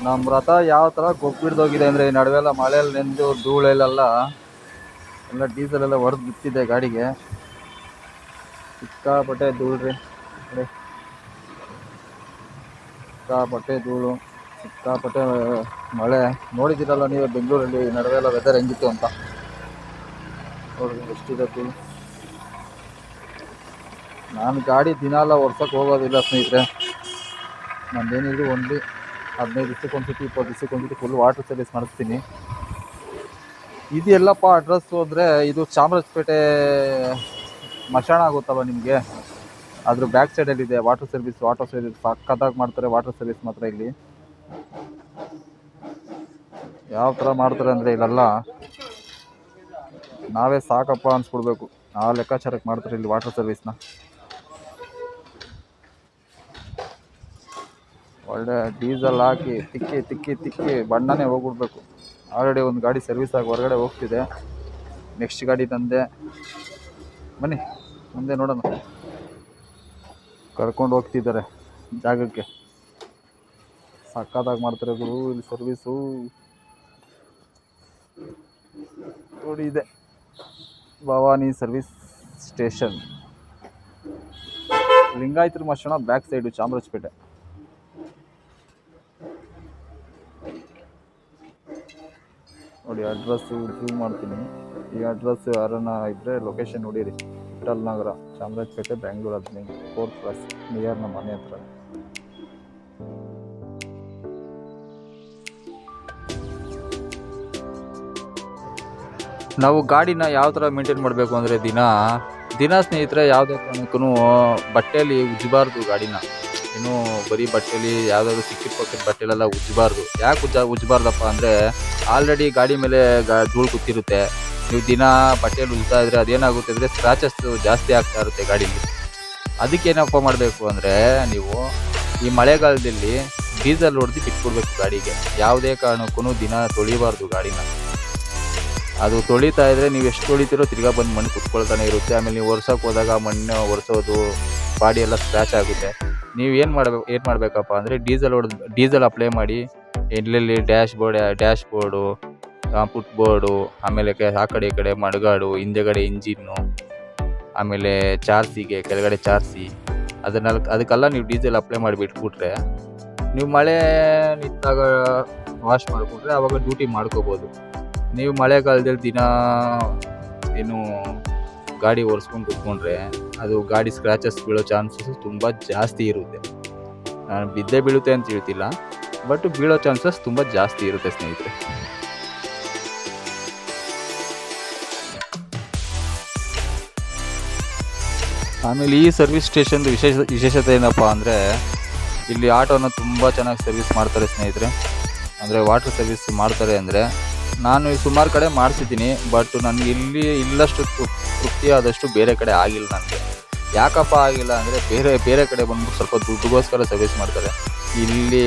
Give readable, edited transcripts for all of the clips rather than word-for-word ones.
ನಮ್ಮ ರಥ ಯಾವ ಥರ ಕೊಬ್ಬಿಡ್ದೋಗಿದೆ ಅಂದರೆ ಈ ನಡುವೆಲ್ಲ ಮಳೆಯಲ್ಲಿ ನೆಂದು ಧೂಳೆಲ್ಲ ಎಲ್ಲ ಡೀಸೆಲ್ ಎಲ್ಲ ಹೊಡೆದು ಬಿತ್ತಿದೆ ಗಾಡಿಗೆ. ಸಿಕ್ಕಾಪಟ್ಟೆ ಧೂಳ್ರಿ, ಸಿಕ್ಕಾಪಟ್ಟೆ ಧೂಳು, ಸಿಕ್ಕಾಪಟ್ಟೆ ಮಳೆ. ನೋಡಿದ್ದೀರಲ್ಲ ನೀವು ಬೆಂಗಳೂರಲ್ಲಿ ನಡುವೆಲ್ಲ ವೆದರ್ ಹೆಂಗಿತ್ತು ಅಂತ. ನೋಡಿ ಎಷ್ಟಿದೆ ಧೂಳು. ನಾನು ಗಾಡಿ ದಿನಾಲ ವರ್ಷಕ್ಕೆ ಹೋಗೋದಿಲ್ಲ ಸ್ನೇಹಿತರೆ. ನಂದೇನಿದ್ರು ಓನ್ಲಿ 15 ದಿವಸಕ್ಕೊಂದ್ಸತಿ 20 ದಿವಸಕ್ಕೊಂದ್ಸತಿ ಫುಲ್ ವಾಟರ್ ಸರ್ವಿಸ್ ಮಾಡಿಸ್ತೀನಿ. ಇದು ಎಲ್ಲಪ್ಪ ಅಡ್ರೆಸ್ಸು ಅಂದರೆ ಇದು ಚಾಮರಾಜಪೇಟೆ ಮಶಾಣ ಆಗುತ್ತಲ್ಲ ನಿಮಗೆ, ಅದ್ರ ಬ್ಯಾಕ್ ಸೈಡಲ್ಲಿದೆ ವಾಟರ್ ಸರ್ವಿಸ್. ಸಕ್ಕತ್ತಾಗಿ ಮಾಡ್ತಾರೆ ವಾಟರ್ ಸರ್ವಿಸ್ ಮಾತ್ರ. ಇಲ್ಲಿ ಯಾವ ಥರ ಮಾಡ್ತಾರೆ ಅಂದರೆ ಇಲ್ಲೆಲ್ಲ ನಾವೇ ಸಾಕಪ್ಪ ಅನ್ಸ್ಬಿಡ್ಬೇಕು, ಆ ಲೆಕ್ಕಾಚಾರಕ್ಕೆ ಮಾಡ್ತಾರೆ ಇಲ್ಲಿ ವಾಟರ್ ಸರ್ವಿಸ್ನ. ಒಳ್ಳೆ ಡೀಸೆಲ್ ಹಾಕಿ ತಿಕ್ಕಿ ತಿಕ್ಕಿ ತಿಕ್ಕಿ ಬಣ್ಣನೇ ಹೋಗ್ಬಿಡ್ಬೇಕು. ಆಲ್ರೆಡಿ ಒಂದು ಗಾಡಿ ಸರ್ವಿಸ್ ಆಗಿ ಹೊರಗಡೆ ಹೋಗ್ತಿದೆ, ನೆಕ್ಸ್ಟ್ ಗಾಡಿ ತಂದೆ. ಬನ್ನಿ ಮುಂದೆ ನೋಡೋಣ. ಕರ್ಕೊಂಡು ಹೋಗ್ತಿದ್ದಾರೆ ಜಾಗಕ್ಕೆ. ಸಕ್ಕತ್ತಾಗಿ ಮಾಡ್ತಾರೆ ಗುರು ಇಲ್ಲಿ ಸರ್ವಿಸು. ನೋಡಿ ಇದೆ ಭವಾನಿ ಸರ್ವಿಸ್ ಸ್ಟೇಷನ್, ಲಿಂಗಾಯತರ ಮಶಾಣ ಬ್ಯಾಕ್ ಸೈಡು ಚಾಮರಾಜಪೇಟೆ. ನೋಡಿ ಅಡ್ರೆಸ್ಸು ಜೂಮ್ ಮಾಡ್ತೀನಿ. ಈ ಅಡ್ರೆಸ್ ಯಾರನ್ನ ಇದ್ದರೆ ಲೊಕೇಶನ್ ನೋಡಿರಿ. Vittal Nagar, Chamarajpet, Bengaluru 15, 4th class, near ನಮ್ಮ ಮನೆ ಹತ್ರ. ನಾವು ಗಾಡಿನ ಯಾವ ಥರ ಮೇಂಟೈನ್ ಮಾಡಬೇಕು ಅಂದರೆ ದಿನ ಸ್ನೇಹಿತರೆ ಯಾವುದೇ ಕಾರಣಕ್ಕೂ ಬಟ್ಟೆಯಲ್ಲಿ ಉಜ್ಜಬಾರ್ದು ಗಾಡಿನ. ಇನ್ನು ಬರೀ ಬಟ್ಟೆಯಲ್ಲಿ ಯಾವುದಾದ್ರು ಸಿಕ್ಕಿದ ಪಕ್ಕದ ಬಟ್ಟೆಲೆಲ್ಲ ಉಜ್ಜಬಾರ್ದು. ಯಾಕೆ ಉಜ್ಜಬಾರ್ದಪ್ಪ ಅಂದರೆ ಆಲ್ರೆಡಿ ಗಾಡಿ ಮೇಲೆ ಧೂಳು ಕೂತಿರುತ್ತೆ. ನೀವು ದಿನ ಬಟ್ಟೆಯಲ್ಲಿ ಉಜ್ತಾ ಇದ್ರೆ ಅದೇನಾಗುತ್ತೆ ಅಂದರೆ ಸ್ಕ್ರಾಚಸ್ ಜಾಸ್ತಿ ಆಗ್ತಾ ಇರುತ್ತೆ ಗಾಡೀಲಿ. ಅದಕ್ಕೇನಪ್ಪ ಮಾಡಬೇಕು ಅಂದರೆ ನೀವು ಈ ಮಳೆಗಾಲದಲ್ಲಿ ಡೀಸೆಲ್ ಹೊಡೆದು ಬಿಟ್ಕೊಡ್ಬೇಕು ಗಾಡಿಗೆ. ಯಾವುದೇ ಕಾರಣಕ್ಕೂ ದಿನ ತೊಳಿಬಾರ್ದು ಗಾಡಿನ. ಅದು ತೊಳಿತಾ ಇದ್ರೆ ನೀವು ಎಷ್ಟು ತೊಳಿತೀರೋ ತಿರ್ಗಾ ಬಂದು ಮಣ್ಣು ಕುತ್ಕೊಳ್ತಾನೆ ಇರುತ್ತೆ. ಆಮೇಲೆ ನೀವು ಒರ್ಸೋಕೆ ಹೋದಾಗ ಮಣ್ಣು ಒರೆಸೋದು, ಬಾಡಿ ಎಲ್ಲ ಸ್ಕ್ರ್ಯಾಚ್ ಆಗುತ್ತೆ. ನೀವು ಏನು ಮಾಡಬೇಕಪ್ಪ ಅಂದರೆ ಡೀಸೆಲ್ ಅಪ್ಲೈ ಮಾಡಿ ಎಲ್ಲೆಲ್ಲಿ ಡ್ಯಾಶ್ ಬೋರ್ಡು, ಪುಟ್ ಬೋರ್ಡು, ಆಮೇಲೆ ಆ ಕಡೆ ಈ ಕಡೆ ಮಡ್ಗಾಡು, ಹಿಂದೆಗಡೆ ಇಂಜಿನ್ನು, ಆಮೇಲೆ ಚಾರ್ಸಿಗೆ ಕೆಳಗಡೆ ಚಾರ್ಸಿ, ಅದಕ್ಕೆಲ್ಲ ನೀವು ಡೀಸೆಲ್ ಅಪ್ಲೈ ಮಾಡಿ ಬಿಟ್ಬಿಟ್ರೆ ನೀವು ಮಳೆ ನಿಂತಾಗ ವಾಶ್ ಮಾಡಿಕೊಂಡ್ರೆ ಆವಾಗ ಡ್ಯೂಟಿ ಮಾಡ್ಕೋಬೋದು. ನೀವು ಮಳೆಗಾಲದಲ್ಲಿ ದಿನ ಏನು ಗಾಡಿ ಒರೆಸ್ಕೊಂಡು ಕೂತ್ಕೊಂಡ್ರೆ ಅದು ಗಾಡಿ ಸ್ಕ್ರ್ಯಾಚಸ್ ಬೀಳೋ ಚಾನ್ಸಸ್ ತುಂಬ ಜಾಸ್ತಿ ಇರುತ್ತೆ. ನಾನು ಬಿದ್ದೇ ಬೀಳುತ್ತೆ ಅಂತ ಹೇಳ್ತಿಲ್ಲ, ಬಟ್ ಬೀಳೋ ಚಾನ್ಸಸ್ ತುಂಬ ಜಾಸ್ತಿ ಇರುತ್ತೆ ಸ್ನೇಹಿತರೆ. ಆಮೇಲೆ ಈ ಸರ್ವಿಸ್ ಸ್ಟೇಷನ್ದು ವಿಶೇಷತೆ ಏನಪ್ಪ ಅಂದರೆ ಇಲ್ಲಿ ಆಟೋನ ತುಂಬ ಚೆನ್ನಾಗಿ ಸರ್ವಿಸ್ ಮಾಡ್ತಾರೆ ಸ್ನೇಹಿತರೆ. ಅಂದರೆ ವಾಟರ್ ಸರ್ವಿಸ್ ಮಾಡ್ತಾರೆ ಅಂದರೆ ನಾನು ಸುಮಾರು ಕಡೆ ಮಾಡಿಸಿದ್ದೀನಿ, ಬಟ್ ನನಗೆ ಇಲ್ಲಷ್ಟು ತೃಪ್ತಿಯಾದಷ್ಟು ಬೇರೆ ಕಡೆ ಆಗಿಲ್ಲ ನನಗೆ. ಯಾಕಪ್ಪ ಆಗಿಲ್ಲ ಅಂದರೆ ಬೇರೆ ಕಡೆ ಬಂದ್ಬಿಟ್ಟು ಸ್ವಲ್ಪ ದುಡ್ಡುಗೋಸ್ಕರ ಸರ್ವಿಸ್ ಮಾಡ್ತಾರೆ. ಇಲ್ಲಿ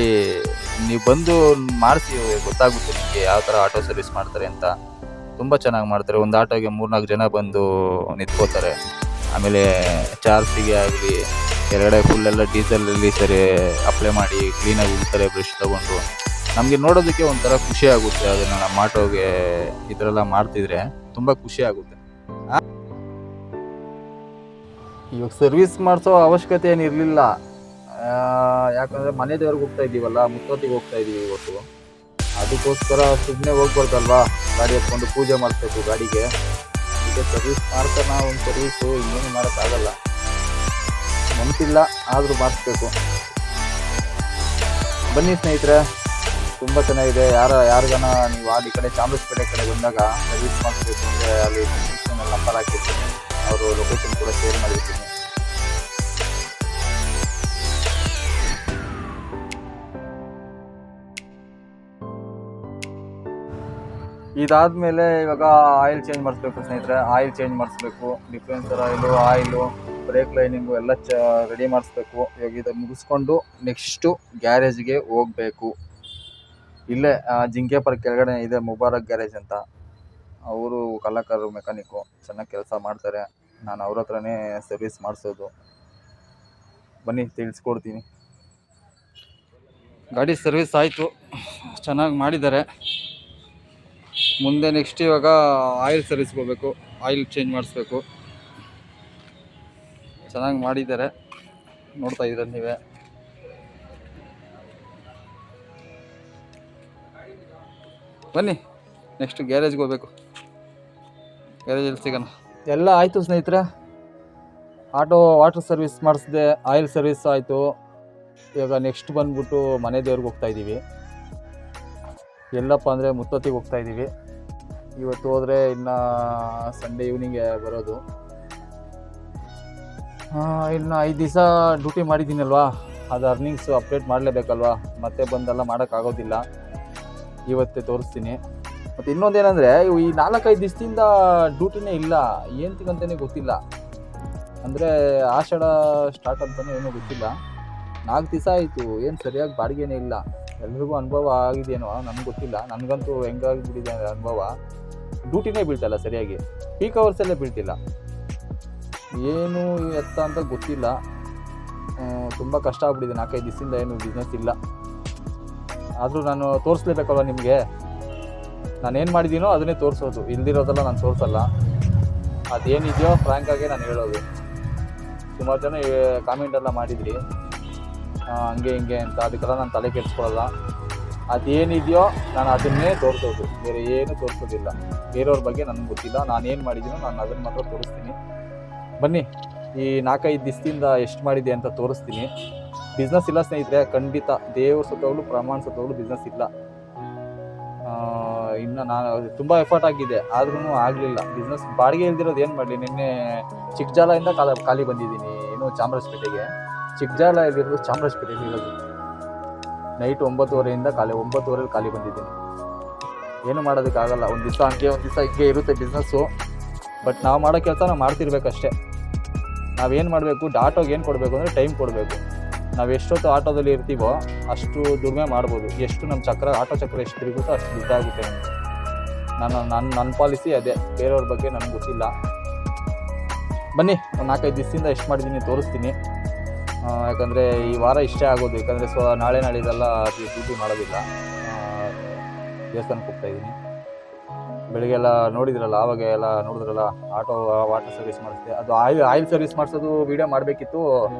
ನೀವು ಬಂದು ಮಾಡಿಸಿ ಗೊತ್ತಾಗುತ್ತೆ ನಿಮಗೆ ಯಾವ ಥರ ಆಟೋ ಸರ್ವಿಸ್ ಮಾಡ್ತಾರೆ ಅಂತ. ತುಂಬ ಚೆನ್ನಾಗಿ ಮಾಡ್ತಾರೆ. ಒಂದು ಆಟೋಗೆ 3-4 ಜನ ಬಂದು ನಿಂತ್ಕೋತಾರೆ. ಆಮೇಲೆ ಚಾರ್ಜಿಗೆ ಆಗಲಿ ಕೆಳಗಡೆ ಫುಲ್ಲೆಲ್ಲ ಡೀಸೆಲಲ್ಲಿ ಸರಿ ಅಪ್ಲೈ ಮಾಡಿ ಕ್ಲೀನಾಗಿ ಉಳ್ತಾರೆ ಬ್ರಷ್ ತೊಗೊಂಡು. ನಮಗೆ ನೋಡೋದಕ್ಕೆ ಒಂಥರ ಖುಷಿ ಆಗುತ್ತೆ. ಅದನ್ನು ನಮ್ಮ ಆಟೋಗೆ ಈ ಥರ ಎಲ್ಲ ಮಾಡ್ತಿದ್ರೆ ತುಂಬ ಖುಷಿ ಆಗುತ್ತೆ. ಇವಾಗ ಸರ್ವಿಸ್ ಮಾಡಿಸೋ ಅವಶ್ಯಕತೆ ಏನು ಇರಲಿಲ್ಲ, ಯಾಕಂದರೆ ಮನೆ ದೇವ್ರಿಗೆ ಹೋಗ್ತಾ ಇದ್ದೀವಲ್ಲ, ಮುತ್ತೋತಿಗೆ ಹೋಗ್ತಾ ಇದ್ದೀವಿ ಇವತ್ತು. ಅದಕ್ಕೋಸ್ಕರ ಸುಮ್ಮನೆ ಹೋಗ್ಬಾರ್ದಲ್ವಾ, ಗಾಡಿ ಎತ್ಕೊಂಡು ಪೂಜೆ ಮಾಡಿಸ್ಬೇಕು ಗಾಡಿಗೆ. ಅದಕ್ಕೆ ಸರ್ವಿಸ್ ಮಾಡ್ತಾರೆ. ನಾವು ಒಂದು ಸರ್ವಿಸು ಇನ್ನೇನು ಮಾಡೋಕ್ಕಾಗಲ್ಲ, ನೆನಪಿಲ್ಲ ಆದರೂ ಮಾಡಿಸ್ಬೇಕು. ಬನ್ನಿ ಸ್ನೇಹಿತರೆ, ತುಂಬ ಚೆನ್ನಾಗಿದೆ. ಯಾರಿಗಾನ ನೀವು ಈ ಕಡೆ ಚಾಮರಾಜಪೇಟೆ ಕಡೆ ಬಂದಾಗ ಸರ್ವಿಸ್ ಮಾಡಿಸ್ಬೇಕು ಅಂದರೆ ಅಲ್ಲಿ ಡಿಸ್ಕ್ರಿಪ್ಷನಲ್ಲಿ ನಂಬರ್ ಹಾಕಿರ್ತೀನಿ, ಅವರು ಲೊಕೇಶನ್ ಕೂಡ ಶೇರ್ ಮಾಡಿರ್ತೀನಿ. ಇದಾದಮೇಲೆ ಇವಾಗ ಆಯಿಲ್ ಚೇಂಜ್ ಮಾಡಿಸ್ಬೇಕು ಸ್ನೇಹಿತರೆ. ಆಯಿಲ್ ಚೇಂಜ್ ಮಾಡಿಸ್ಬೇಕು, ಡಿಫ್ರೆನ್ಸರ್ ಆಯಿಲು, ಬ್ರೇಕ್ ಲೈನಿಂಗು ಎಲ್ಲ ರೆಡಿ ಮಾಡಿಸ್ಬೇಕು. ಇವಾಗ ಇದನ್ನು ಮುಗಿಸ್ಕೊಂಡು ನೆಕ್ಸ್ಟು ಗ್ಯಾರೇಜ್ಗೆ ಹೋಗಬೇಕು. ಇಲ್ಲೇ ಜಿಂಕೆ ಪಾರ್ಕ್ ಕೆಳಗಡೆ ಇದೆ ಮುಬಾರಕ್ ಗ್ಯಾರೇಜ್ ಅಂತ. ಅವರು ಕಲಾಕಾರರು, ಮೆಕ್ಯಾನಿಕ್ಕು, ಚೆನ್ನಾಗಿ ಕೆಲಸ ಮಾಡ್ತಾರೆ. ನಾನು ಅವ್ರ ಹತ್ರನೇ ಸರ್ವಿಸ್ ಮಾಡಿಸೋದು. ಬನ್ನಿ ತಿಳಿಸ್ಕೊಡ್ತೀನಿ. ಗಾಡಿ ಸರ್ವಿಸ್ ಆಯಿತು, ಚೆನ್ನಾಗಿ ಮಾಡಿದ್ದಾರೆ. ಮುಂದೆ ನೆಕ್ಸ್ಟ್ ಇವಾಗ ಆಯಿಲ್ ಸರ್ವಿಸ್ಗೆ ಹೋಗಬೇಕು, ಆಯಿಲ್ ಚೇಂಜ್ ಮಾಡಿಸ್ಬೇಕು. ಚೆನ್ನಾಗಿ ಮಾಡಿದ್ದಾರೆ, ನೋಡ್ತಾ ಇದ್ದೀರ ನೀವೇ. ಬನ್ನಿ ನೆಕ್ಸ್ಟ್ ಗ್ಯಾರೇಜ್ಗೆ ಹೋಗ್ಬೇಕು, ಗ್ಯಾರೇಜಲ್ಲಿ ಸಿಗೋಣ. ಎಲ್ಲ ಆಯಿತು ಸ್ನೇಹಿತರೆ. ಆಟೋ ವಾಟರ್ ಸರ್ವಿಸ್ ಮಾಡಿಸಿದೆ, ಆಯಿಲ್ ಸರ್ವಿಸ್ ಆಯಿತು. ಇವಾಗ ನೆಕ್ಸ್ಟ್ ಬಂದ್ಬಿಟ್ಟು ಮನೆ ದೇವ್ರಿಗೆ ಹೋಗ್ತಾ ಇದ್ದೀವಿ. ಎಲ್ಲಪ್ಪ ಅಂದರೆ ಮುತ್ತತ್ತಿಗೆ ಹೋಗ್ತಾ ಇದ್ದೀವಿ. ಇವತ್ತು ಹೋದರೆ ಇನ್ನು ಸಂಡೇ ಈವ್ನಿಂಗೆ ಬರೋದು. ಇನ್ನು 5 ದಿವಸ ಡ್ಯೂಟಿ ಮಾಡಿದ್ದೀನಲ್ವಾ, ಅದು ಅರ್ನಿಂಗ್ಸು ಅಪ್ಡೇಟ್ ಮಾಡಲೇಬೇಕಲ್ವಾ, ಮತ್ತೆ ಬಂದೆಲ್ಲ ಮಾಡೋಕ್ಕಾಗೋದಿಲ್ಲ. ಇವತ್ತೇ ತೋರಿಸ್ತೀನಿ. ಮತ್ತು ಇನ್ನೊಂದೇನೆಂದರೆ ಈ 4-5 ದಿವಸದಿಂದ ಡ್ಯೂಟಿನೇ ಇಲ್ಲ, ಏನಂತಲೇ ಗೊತ್ತಿಲ್ಲ. ಅಂದರೆ ಆಷಾಢ ಸ್ಟಾರ್ಟ್ ಅಂತಲೂ ಏನೂ ಗೊತ್ತಿಲ್ಲ. 4 ದಿವಸ ಆಯಿತು, ಏನು ಸರಿಯಾಗಿ ಬಾಡಿಗೆನೇ ಇಲ್ಲ. ಎಲ್ರಿಗೂ ಅನುಭವ ಆಗಿದೆಯೇನೋ ನನಗೆ ಗೊತ್ತಿಲ್ಲ, ನನಗಂತೂ ಹೆಂಗಾಗಿಬಿಟ್ಟಿದೆ ಅನುಭವ. ಡ್ಯೂಟಿನೇ ಬೀಳ್ತಾಯಿಲ್ಲ ಸರಿಯಾಗಿ, ಪೀಕ್ ಅವರ್ಸಲ್ಲೇ ಬೀಳ್ತಿಲ್ಲ. ಏನು ಎತ್ತ ಅಂತ ಗೊತ್ತಿಲ್ಲ. ತುಂಬ ಕಷ್ಟ ಆಗ್ಬಿಟ್ಟಿದೆ. 4-5 ದಿವಸದಿಂದ ಏನು ಬಿಸ್ನೆಸ್ ಇಲ್ಲ. ಆದರೂ ನಾನು ತೋರಿಸ್ಲೇಬೇಕಲ್ವ ನಿಮಗೆ. ನಾನೇನು ಮಾಡಿದ್ದೀನೋ ಅದನ್ನೇ ತೋರಿಸೋದು, ಇಲ್ದಿರೋದೆಲ್ಲ ನಾನು ತೋರಿಸಲ್ಲ. ಅದೇನಿದೆಯೋ ಫ್ರ್ಯಾಂಕಾಗೆ ನಾನು ಹೇಳೋದು. ಸುಮಾರು ಜನ ಕಾಮೆಂಟೆಲ್ಲ ಮಾಡಿದ್ರಿ ಹಂಗೆ ಹಿಂಗೆ ಅಂತ, ಅದಕ್ಕೆಲ್ಲ ನಾನು ತಲೆ ಕೆಡಿಸ್ಕೊಳ್ಳಲ್ಲ. ಅದೇನಿದೆಯೋ ನಾನು ಅದನ್ನೇ ತೋರಿಸೋದು, ಬೇರೆ ಏನು ತೋರಿಸೋದಿಲ್ಲ. ಬೇರೆಯವ್ರ ಬಗ್ಗೆ ನನಗೆ ಗೊತ್ತಿಲ್ಲ, ನಾನೇನು ಮಾಡಿದ್ದೀನೋ ನಾನು ಅದನ್ನು ಮಾತ್ರ ತೋರಿಸ್ತೀನಿ. ಬನ್ನಿ, ಈ 4-5 ದಿವಸದಿಂದ ಎಷ್ಟು ಮಾಡಿದೆ ಅಂತ ತೋರಿಸ್ತೀನಿ. ಬಿಸ್ನೆಸ್ ಇಲ್ಲ ಸ್ನೇಹಿತರೆ, ಖಂಡಿತ ದೇವ್ರ ಸತ್ತೋಗ್ಲು ಪ್ರಮಾಣ ಸತ್ತೋಗ್ಲು ಬಿಸ್ನೆಸ್ ಇಲ್ಲ. ಇನ್ನು ನಾನು ತುಂಬ ಎಫರ್ಟ್ ಆಗಿದೆ, ಆದ್ರೂ ಆಗಲಿಲ್ಲ ಬಿಸ್ನೆಸ್. ಬಾಡಿಗೆ ಇಲ್ದಿರೋದು ಏನು ಮಾಡಲಿ. ನಿನ್ನೆ ಚಿಕ್ಕಜಾಲದಿಂದ ಖಾಲಿ ಬಂದಿದ್ದೀನಿ, ಏನು ಚಾಮರಾಜಪೇಟೆಗೆ. ಚಿಕ್ಕಜಾಲ ಇಲ್ಲಿರೋದು ಚಾಮರಾಜಪೇಟೆಗೆ ಇರೋದು. ನೈಟ್ 9:30 9:30 ಖಾಲಿ ಬಂದಿದ್ದೀನಿ. ಏನು ಮಾಡೋದಕ್ಕಾಗಲ್ಲ. ಒಂದು ದಿವಸ ಹಂಗೆ ಒಂದು ದಿವಸ ಹಿಂಗೆ ಇರುತ್ತೆ ಬಿಸ್ನೆಸ್ಸು. ಬಟ್ ನಾವು ಮಾಡೋ ಕೆಲಸ ನಾವು ಮಾಡ್ತಿರ್ಬೇಕಷ್ಟೇ. ನಾವೇನು ಮಾಡಬೇಕು, ಆಟೋಗೆ ಏನು ಕೊಡಬೇಕು ಅಂದರೆ ಟೈಮ್ ಕೊಡಬೇಕು. ನಾವು ಎಷ್ಟೊತ್ತು ಆಟೋದಲ್ಲಿ ಇರ್ತೀವೋ ಅಷ್ಟು ದುಡಿಮೆ ಮಾಡ್ಬೋದು. ಎಷ್ಟು ನಮ್ಮ ಚಕ್ರ, ಆಟೋ ಚಕ್ರ ಎಷ್ಟು ತಿರುಗುತ್ತೋ ಅಷ್ಟು ದುಡ್ಡಾಗುತ್ತೆ ನಮಗೆ. ನನ್ನ ಪಾಲಿಸಿ ಅದೇ, ಬೇರೆಯವ್ರ ಬಗ್ಗೆ ನನಗೆ ಗೊತ್ತಿಲ್ಲ. ಬನ್ನಿ, ಒಂದು 4-5 ದಿವಸದಿಂದ ಎಷ್ಟು ಮಾಡಿದ್ದೀನಿ ತೋರಿಸ್ತೀನಿ. ಯಾಕಂದರೆ ಈ ವಾರ ಇಷ್ಟೇ ಆಗೋದು, ಯಾಕಂದರೆ ನಾಳೆ ನಾಳಿದೆಲ್ಲ ಡ್ಯೂಟಿ ಮಾಡೋದಿಲ್ಲ. ದೇವಸ್ಥಾನಕ್ಕೆ ಹೋಗ್ತಾಯಿದ್ದೀನಿ. ಬೆಳಿಗ್ಗೆಲ್ಲ ನೋಡಿದ್ರಲ್ಲ, ಆವಾಗ ಎಲ್ಲ ನೋಡಿದ್ರಲ್ಲ, ಆಟೋ ವಾಟರ್ ಸರ್ವಿಸ್ ಮಾಡಿಸಿದೆ. ಅದು ಆಯಿಲ್ ಸರ್ವಿಸ್ ಮಾಡಿಸೋದು ವೀಡಿಯೋ ಮಾಡಬೇಕಿತ್ತು,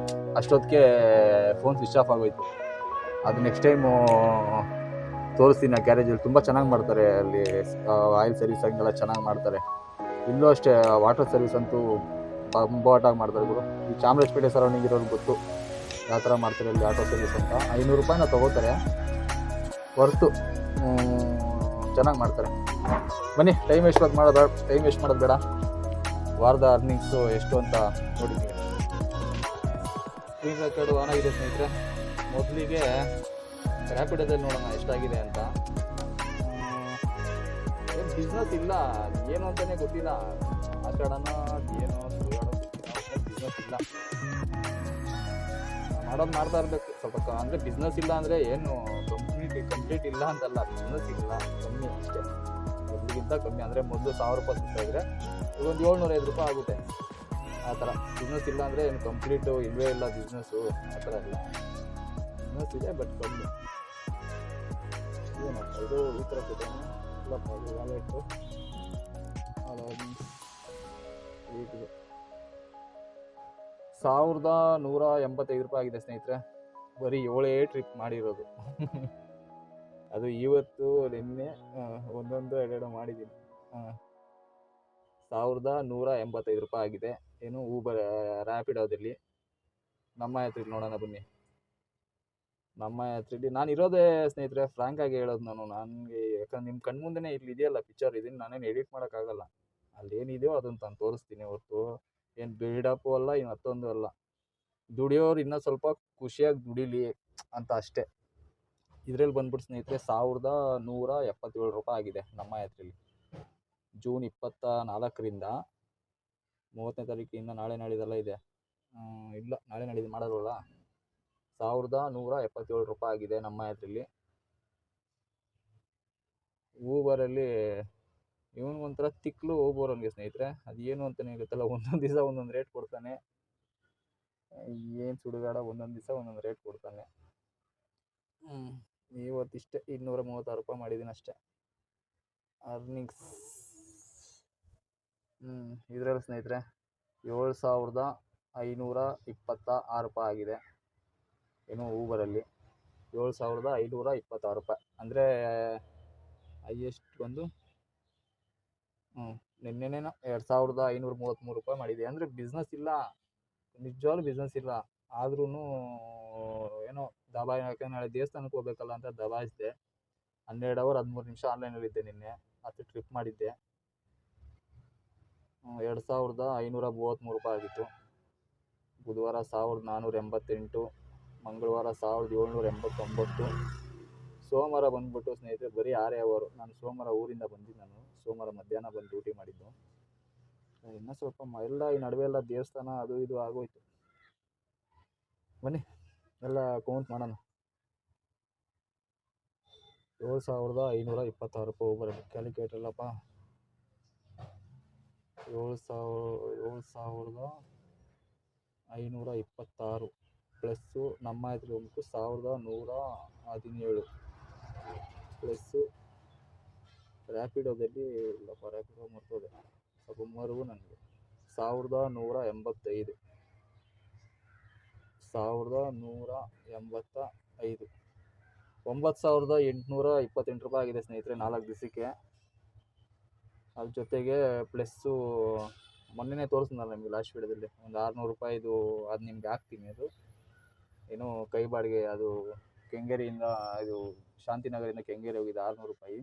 ಅಷ್ಟೊತ್ತಿಗೆ ಫೋನ್ ಸ್ವಿಚ್ ಆಫ್ ಆಗೋಯ್ತು. ಅದು ನೆಕ್ಸ್ಟ್ ಟೈಮು ತೋರಿಸ್ತೀನಿ. ಆ ಗ್ಯಾರೇಜಲ್ಲಿ ತುಂಬ ಚೆನ್ನಾಗಿ ಮಾಡ್ತಾರೆ, ಅಲ್ಲಿ ಆಯಿಲ್ ಸರ್ವಿಸ್ ಹಂಗೆಲ್ಲ ಚೆನ್ನಾಗಿ ಮಾಡ್ತಾರೆ. ಇಲ್ಲೂ ಅಷ್ಟೇ ವಾಟರ್ ಸರ್ವಿಸ್ ಅಂತೂ ಕಂಫರ್ಟಾಗಿ ಮಾಡ್ತಾರೆ ಗುರು. ಈ ಚಾಮರಾಜಪೇಟೆ ಸರೌಂಡಿಂಗ್ ಇರೋರು ಗೊತ್ತು ಯಾವ ಥರ ಮಾಡ್ತಾರೆ ಅಲ್ಲಿ ಆಟೋ ಸರ್ವಿಸ್ ಅಂತ. 500 ರೂಪಾಯಿನ ತೊಗೋತಾರೆ, ಹೊರ್ತು ಚೆನ್ನಾಗಿ ಮಾಡ್ತಾರೆ. ಬನ್ನಿ, ಟೈಮ್ ವೇಸ್ಟ್ ಮಾಡೋದು ಬೇಡ. ವಾರದ ಅರ್ನಿಂಗ್ಸು ಎಷ್ಟು ಅಂತ ನೋಡಿದ್ದೀವಿ. ಸ್ಕ್ರೀನ್ ರೆಕಾರ್ಡು ಆನ್ ಆಗಿದೆ ಸ್ನೇಹಿತರೆ. ಮೊದಲಿಗೆ ರ್ಯಾಪಿಡೋದಲ್ಲಿ ನೋಡೋಣ ಎಷ್ಟಾಗಿದೆ ಅಂತ. ಏನು ಬಿಸ್ನೆಸ್ ಇಲ್ಲ, ಏನು ಅಂತಲೇ ಗೊತ್ತಿಲ್ಲ. ಆಟಾಡೋಣ ಏನೋ ಬಿಸ್ನೆಸ್ ಇಲ್ಲ. ಮಾಡೋದು ಮಾಡ್ತಾ ಇರಬೇಕು ಸ್ವಲ್ಪ. ಅಂದರೆ ಬಿಸ್ನೆಸ್ ಇಲ್ಲ ಅಂದರೆ ಏನು ಕಂಪ್ಲೀಟ್ ಇಲ್ಲ ಅಂತಲ್ಲ, ಬಿಸ್ನೆಸ್ ಇಲ್ಲ, ಕಮ್ಮಿ ಅಷ್ಟೇ. ಮೊದಲಿಗಿಂತ ಕಮ್ಮಿ. ಅಂದರೆ ಮೊದಲು 1000 ರೂಪಾಯಿ ಸಿಗ್ತಾಯಿದ್ರೆ ಒಂದು 750 ರೂಪಾಯಿ ಆಗುತ್ತೆ. ಆ ಥರ ಬಿಸ್ನೆಸ್ ಇಲ್ಲ ಅಂದರೆ ಏನು ಕಂಪ್ಲೀಟು ಇಲ್ಲವೇ ಇಲ್ಲ ಬಿಸ್ನೆಸ್ಸು, ಆ ಥರ ಇಲ್ಲ. ಬಿಸ್ನೆಸ್ ಇದೆ ಬಟ್ ಕಮ್ಮಿ. ಏನಪ್ಪ ಇದು ಈ ಥರ ಕೊಟ್ಟೇನೆ ಇಲ್ಲಪ್ಪ, ಅದು ವ್ಯಾಲೆಟ್ಟು ಇದು 1185 ರೂಪಾಯಿ ಆಗಿದೆ ಸ್ನೇಹಿತರೆ. ಬರೀ 7 ಟ್ರಿಪ್ ಮಾಡಿರೋದು. ಅದು ಇವತ್ತು ನಿನ್ನೆ ಒಂದೊಂದು ಎರಡೆರಡು ಮಾಡಿದ್ದೀನಿ. 1185 ರೂಪಾಯಿ ಆಗಿದೆ. ಏನು ಊಬರ್ ರ್ಯಾಪಿಡೋದಲ್ಲಿ. ನಮ್ಮ ಯಾತ್ರೆಗೆ ನೋಡೋಣ ಬನ್ನಿ. ನಮ್ಮ ಯಾತ್ರೆಯಲ್ಲಿ ನಾನು ಇರೋದೇ ಸ್ನೇಹಿತರೆ, ಫ್ರ್ಯಾಂಕಾಗಿ ಹೇಳೋದು ನನಗೆ. ಯಾಕಂದ್ರೆ ನಿಮ್ಮ ಕಣ್ಮುಂದೆನೇ ಇಲ್ಲಿ ಇದೆಯಲ್ಲ ಪಿಕ್ಚರ್, ಇದನ್ನು ನಾನೇನು ಎಡಿಟ್ ಮಾಡೋಕ್ಕಾಗಲ್ಲ. ಅಲ್ಲಿ ಏನಿದೆಯೋ ಅದನ್ನು ನಾನು ತೋರಿಸ್ತೀನಿ ಹೊರತು ಏನು ಬಿಲ್ಡಪ್ಪು ಅಲ್ಲ, ಇನ್ನು ಮತ್ತೊಂದು ಅಲ್ಲ. ದುಡಿಯೋರು ಇನ್ನೂ ಸ್ವಲ್ಪ ಖುಷಿಯಾಗಿ ದುಡಿಲಿ ಅಂತ ಅಷ್ಟೇ. ಇದರಲ್ಲಿ ಬಂದ್ಬಿಟ್ಟು ಸ್ನೇಹಿತರೆ 1177 ರೂಪಾಯಿ ಆಗಿದೆ ನಮ್ಮ ಯಾತ್ರೆಯಲ್ಲಿ. ಜೂನ್ 24ರಿಂದ 30ನೇ ತಾರೀಕಿಂದ ನಾಳೆ ನಾಳಿದೆಲ್ಲ ಇದೆ. ಇಲ್ಲ, ನಾಳೆ ನಾಳಿದ್ದು ಮಾಡೋಲ್ವಲ್ಲ. 1177 ರೂಪಾಯಿ ಆಗಿದೆ ನಮ್ಮ ಯಾತ್ರೆಯಲ್ಲಿ. ಊಬರಲ್ಲಿ ಇವನಿಗೊಂಥರ ತಿಕ್ಲು ಊಬರ್ ಅವನಿಗೆ ಸ್ನೇಹಿತರೆ. ಅದು ಏನು ಅಂತಲೇ ಗೊತ್ತಲ್ಲ, ಒಂದೊಂದು ದಿವಸ ಒಂದೊಂದು ರೇಟ್ ಕೊಡ್ತಾನೆ. ಏನು ಸುಡುಗಾಡ, ಒಂದೊಂದು ದಿವಸ ಒಂದೊಂದು ರೇಟ್ ಕೊಡ್ತಾನೆ. ಇವತ್ತಿಷ್ಟೇ 236 ಮಾಡಿದ್ದೀನಿ ಅಷ್ಟೇ ಅರ್ನಿಂಗ್ಸ್. ಇದರಲ್ಲಿ ಸ್ನೇಹಿತರೆ 7,526 ಆಗಿದೆ. ಏನು ಊಬರಲ್ಲಿ 7,526 ಅಂದರೆ ಹೈಯೆಸ್ಟ್ ಬಂದು ನಿನ್ನೆನೇನೋ 2,533 ಮಾಡಿದೆ. ಅಂದರೆ ಬಿಸ್ನೆಸ್ ಇಲ್ಲ, ನಿಜವಾಗ್ಲೂ ಬಿಸ್ನೆಸ್ ಇಲ್ಲ. ಆದ್ರೂ ಏನೋ ಯಾಕಂದ್ರೆ ನಾಳೆ ದೇವಸ್ಥಾನಕ್ಕೆ ಹೋಗ್ಬೇಕಲ್ಲ ಅಂತ ದಬಾಯಿಸಿದೆ. 12 ಅವರ್ 13 ನಿಮಿಷ ಆನ್ಲೈನಲ್ಲಿದ್ದೆ. ನಿನ್ನೆ 10 ಟ್ರಿಪ್ ಮಾಡಿದ್ದೆ. 2,533 ಆಗಿತ್ತು. ಬುಧವಾರ 1,488, ಮಂಗಳವಾರ 1,789, ಸೋಮವಾರ ಬಂದ್ಬಿಟ್ಟು ಸ್ನೇಹಿತರೆ ಬರೀ 6 ಅವರು. ನಾನು ಸೋಮವಾರ ಊರಿಂದ ಬಂದಿದ್ದು. ನಾನು ಸೋಮವಾರ ಮಧ್ಯಾಹ್ನ ಬಂದು ಡ್ಯೂಟಿ ಮಾಡಿದ್ದು. ಇನ್ನೂ ಸ್ವಲ್ಪ ಎಲ್ಲ ಈ ನಡುವೆ ಎಲ್ಲ ದೇವಸ್ಥಾನ ಅದು ಇದು ಆಗೋಯ್ತು. ಬನ್ನಿ ಎಲ್ಲ ಕೌಂಟ್ ಮಾಡೋಣ. 7,526 ಬರೋದು ಕ್ಯಾಲ್ಕುಲೇಟರ್ ಅಲ್ಲಪ್ಪ. 7,526 ಪ್ಲಸ್ಸು ನಮ್ಮ ಹೆಸರು ಬಂದ್ಬಿಟ್ಟು 1,117 ಪ್ಲಸ್ಸು ರ್ಯಾಪಿಡೋದಲ್ಲಿ ಇಲ್ಲಪ್ಪ, ರ್ಯಾಪಿಡೋ ಮರ್ತೋದೆ ಸ್ವಲ್ಪ ಮರುವು ನನಗೆ. 1,185 9,828 ಆಗಿದೆ ಸ್ನೇಹಿತರೆ 4 ದಿವಸಕ್ಕೆ. ಅದ್ರ ಜೊತೆಗೆ ಪ್ಲಸ್ಸು ಮೊನ್ನೆನೇ ತೋರಿಸಿದ್ನಲ್ಲ ನಿಮಗೆ ಲಾಸ್ಟ್ ವೀಡಿಯೋದಲ್ಲಿ ಒಂದು 600 ರೂಪಾಯಿದು, ಅದು ನಿಮ್ಗೆ ಹಾಕ್ತೀನಿ. ಅದು ಏನು ಕೈ ಬಾಡಿಗೆ, ಅದು ಕೆಂಗೇರಿಯಿಂದ ಇದು ಶಾಂತಿನಗರಿಂದ ಕೆಂಗೇರಿ ಹೋಗಿದ್ದು 600 ರೂಪಾಯಿ.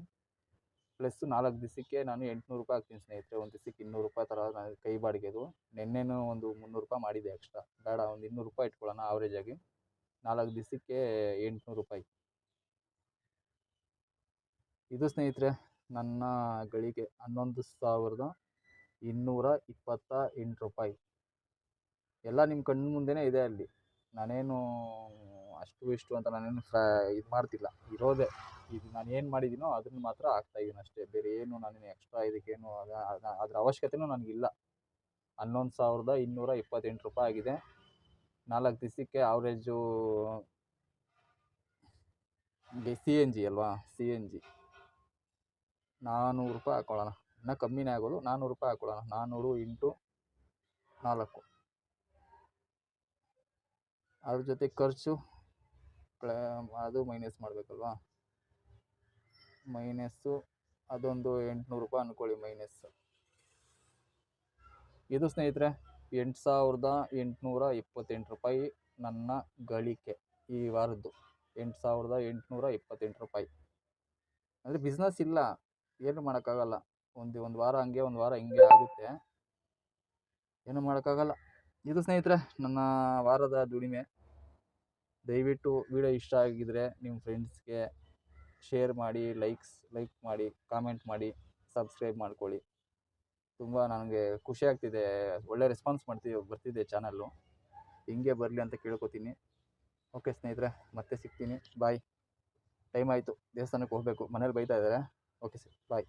ಪ್ಲಸ್ 4 ದಿವಸಕ್ಕೆ ನಾನು 800 ರೂಪಾಯಿ ಹಾಕ್ತೀನಿ ಸ್ನೇಹಿತರೆ. ಒಂದು ದಿವಸಕ್ಕೆ 200 ರೂಪಾಯಿ ಥರ ನಾನು ಕೈ ಬಾಡಿಗೆದು. ನಿನ್ನೆನೂ ಒಂದು 300 ರೂಪಾಯಿ ಮಾಡಿದೆ ಎಕ್ಸ್ಟ್ರಾ. ಬೇಡ, ಒಂದು 200 ರೂಪಾಯಿ ಇಟ್ಕೊಳ್ಳೋಣ ಆವ್ರೇಜಾಗಿ. 4 ದಿವಸಕ್ಕೆ 800 ರೂಪಾಯಿ. ಇದು ಸ್ನೇಹಿತರೆ ನನ್ನ ಗಳಿಗೆ 11,228 ರೂಪಾಯಿ. ಎಲ್ಲ ನಿಮ್ಮ ಕಣ್ಣು ಮುಂದೆನೇ ಇದೆ. ಅಲ್ಲಿ ನಾನೇನು ಅಷ್ಟು ಇಷ್ಟು ಅಂತ ನಾನೇನು ಇದು ಮಾಡ್ತಿಲ್ಲ. ಇರೋದೇ ಇದು ನಾನು ಏನು ಮಾಡಿದ್ದೀನೋ ಅದನ್ನು ಮಾತ್ರ ಹಾಕ್ತಾಯಿದ್ದೀನಿ ಅಷ್ಟೇ. ಬೇರೆ ಏನು ನಾನೇನು ಎಕ್ಸ್ಟ್ರಾ ಇದಕ್ಕೇನು ಅದ್ರ ಅವಶ್ಯಕತೆಯೂ ನನಗಿಲ್ಲ. 11,228 ರೂಪಾಯಿ ಆಗಿದೆ 4 ದಿವಸಕ್ಕೆ. ಆವ್ರೇಜು CNG ಅಲ್ವಾ, CNG 400 ರೂಪಾಯಿ ಹಾಕ್ಕೊಳ್ಳೋಣ. ಇನ್ನೂ ಕಮ್ಮಿನೇ ಆಗೋದು. 400 ರೂಪಾಯಿ ಹಾಕ್ಕೊಳ್ಳೋಣ. 400 × 4. ಅದ್ರ ಜೊತೆ ಖರ್ಚು ಅದು ಮೈನಸ್ ಮಾಡಬೇಕಲ್ವಾ. ಮೈನಸ್ಸು ಅದೊಂದು 800 ರೂಪಾಯಿ ಅಂದ್ಕೊಳ್ಳಿ ಮೈನಸ್. ಇದು ಸ್ನೇಹಿತರೆ 8,828 ರೂಪಾಯಿ ನನ್ನ ಗಳಿಕೆ ಈ ವಾರದ್ದು. 8,828 ರೂಪಾಯಿ. ಅಂದರೆ ಬಿಸ್ನೆಸ್ ಇಲ್ಲ, ಏನು ಮಾಡೋಕ್ಕಾಗಲ್ಲ. ಒಂದು ವಾರ ಹಂಗೆ, ಒಂದು ವಾರ ಹಿಂಗೆ ಆಗುತ್ತೆ, ಏನು ಮಾಡೋಕ್ಕಾಗಲ್ಲ. ಇದು ಸ್ನೇಹಿತರೆ ನನ್ನ ವಾರದ ದುಡಿಮೆ. ದಯವಿಟ್ಟು ವಿಡಿಯೋ ಇಷ್ಟ ಆಗಿದ್ರೆ ನಿಮ್ಮ ಫ್ರೆಂಡ್ಸ್ಗೆ ಶೇರ್ ಮಾಡಿ, ಲೈಕ್ ಮಾಡಿ, ಕಾಮೆಂಟ್ ಮಾಡಿ, ಸಬ್ಸ್ಕ್ರೈಬ್ ಮಾಡ್ಕೊಳ್ಳಿ. ತುಂಬ ನನಗೆ ಖುಷಿ ಆಗ್ತಿದೆ. ಒಳ್ಳೆ ರೆಸ್ಪಾನ್ಸ್ ಬರ್ತಿದೆ ಚಾನಲ್ಲು. ಹಿಂಗೆ ಬರಲಿ ಅಂತ ಕೇಳ್ಕೊತೀನಿ. ಓಕೆ ಸ್ನೇಹಿತರೆ, ಮತ್ತೆ ಸಿಗ್ತೀನಿ. ಬಾಯ್. ಟೈಮ್ ಆಯಿತು, ದೇವಸ್ಥಾನಕ್ಕೆ ಹೋಗಬೇಕು. ಮನೇಲಿ ಬೈತಾ ಇದ್ದಾರೆ. ಓಕೆ ಸರ್, ಬಾಯ್.